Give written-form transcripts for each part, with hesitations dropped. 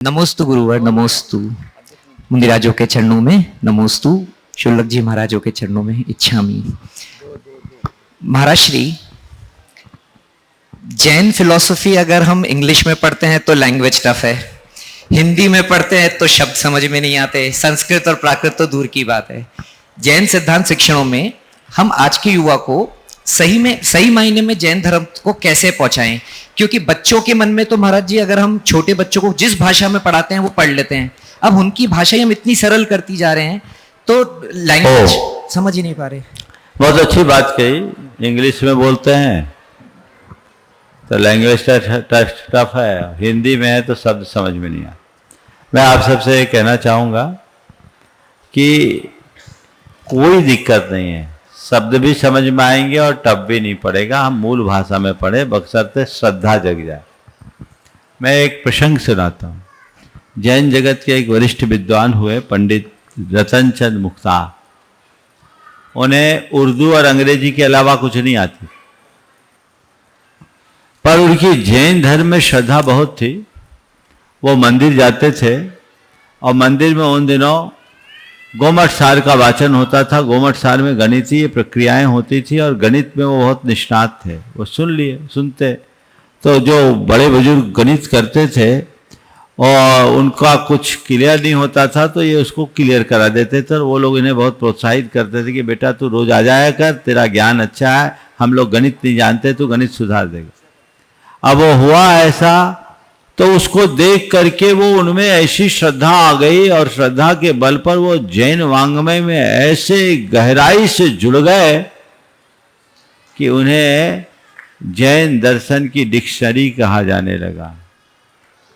नमोस्तु गुरुवर, नमोस्तु मुनिराजों के चरणों में, नमोस्तु शुल्लक जी महाराजों के चरणों में इच्छामि। महाराज श्री, जैन फिलॉसफी अगर हम इंग्लिश में पढ़ते हैं तो लैंग्वेज टफ है, हिंदी में पढ़ते हैं तो शब्द समझ में नहीं आते, संस्कृत और प्राकृत तो दूर की बात है। जैन सिद्धांत शिक्षणों में हम आज के युवा को सही मायने में जैन धर्म को कैसे पहुंचाएं? क्योंकि बच्चों के मन में तो महाराज जी, अगर हम छोटे बच्चों को जिस भाषा में पढ़ाते हैं वो पढ़ लेते हैं, अब उनकी भाषा हम इतनी सरल करती जा रहे हैं तो लैंग्वेज समझ ही नहीं पा रहे। बहुत अच्छी बात कही। इंग्लिश में बोलते हैं तो लैंग्वेज टफ है, हिंदी में है तो शब्द समझ में नहीं आता। मैं आप सबसे ये कहना चाहूँगा कि कोई दिक्कत नहीं है, शब्द भी समझ में आएंगे और टफ भी नहीं पड़ेगा। हम मूल भाषा में पढ़े, बशर्ते श्रद्धा जग जाए। मैं एक प्रसंग सुनाता हूँ। जैन जगत के एक वरिष्ठ विद्वान हुए पंडित रतन चंद मुख्तार। उन्हें उर्दू और अंग्रेजी के अलावा कुछ नहीं आती, पर उनकी जैन धर्म में श्रद्धा बहुत थी। वो मंदिर जाते थे और मंदिर में उन दिनों गोमट सार का वाचन होता था। गोमट सार में गणितीय प्रक्रियाएं होती थी और गणित में वो बहुत निष्णात थे। वो सुनते तो जो बड़े बुजुर्ग गणित करते थे और उनका कुछ क्लियर नहीं होता था तो ये उसको क्लियर करा देते थे। और वो लोग इन्हें बहुत प्रोत्साहित करते थे कि बेटा तू रोज आ जाया कर, तेरा ज्ञान अच्छा है, हम लोग गणित नहीं जानते, तू गणित सुधार देगा। अब वो हुआ ऐसा, तो उसको देख करके वो उनमें ऐसी श्रद्धा आ गई और श्रद्धा के बल पर वो जैन वांग्मय में ऐसे गहराई से जुड़ गए कि उन्हें जैन दर्शन की डिक्शनरी कहा जाने लगा।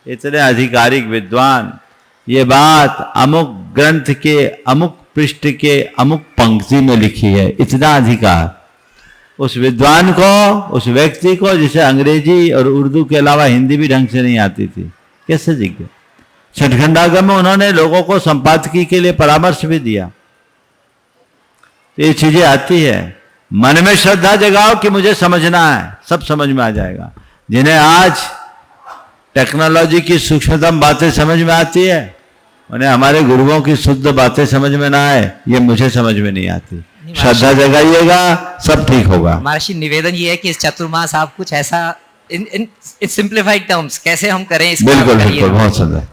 इतने आधिकारिक विद्वान। ये बात अमुक ग्रंथ के अमुक पृष्ठ के अमुक पंक्ति में लिखी है, इतना अधिकार उस विद्वान को, उस व्यक्ति को जिसे अंग्रेजी और उर्दू के अलावा हिंदी भी ढंग से नहीं आती थी, कैसे जीत गए। छठखंडागम में उन्होंने लोगों को संपादकी के लिए परामर्श भी दिया। ये चीजें आती है, मन में श्रद्धा जगाओ कि मुझे समझना है, सब समझ में आ जाएगा। जिन्हें आज टेक्नोलॉजी की सूक्ष्मतम बातें समझ में आती है, उन्हें हमारे गुरुओं की शुद्ध बातें समझ में ना आए, ये मुझे समझ में नहीं आती। श्रद्धा जगाइएगा, सब ठीक होगा। महर्षि, निवेदन ये है कि इस चतुर्मास आप कुछ ऐसा इन सिंप्लीफाइड टर्म्स कैसे हम करें, बिल्कुल बिल्कुल, बहुत सुंदर।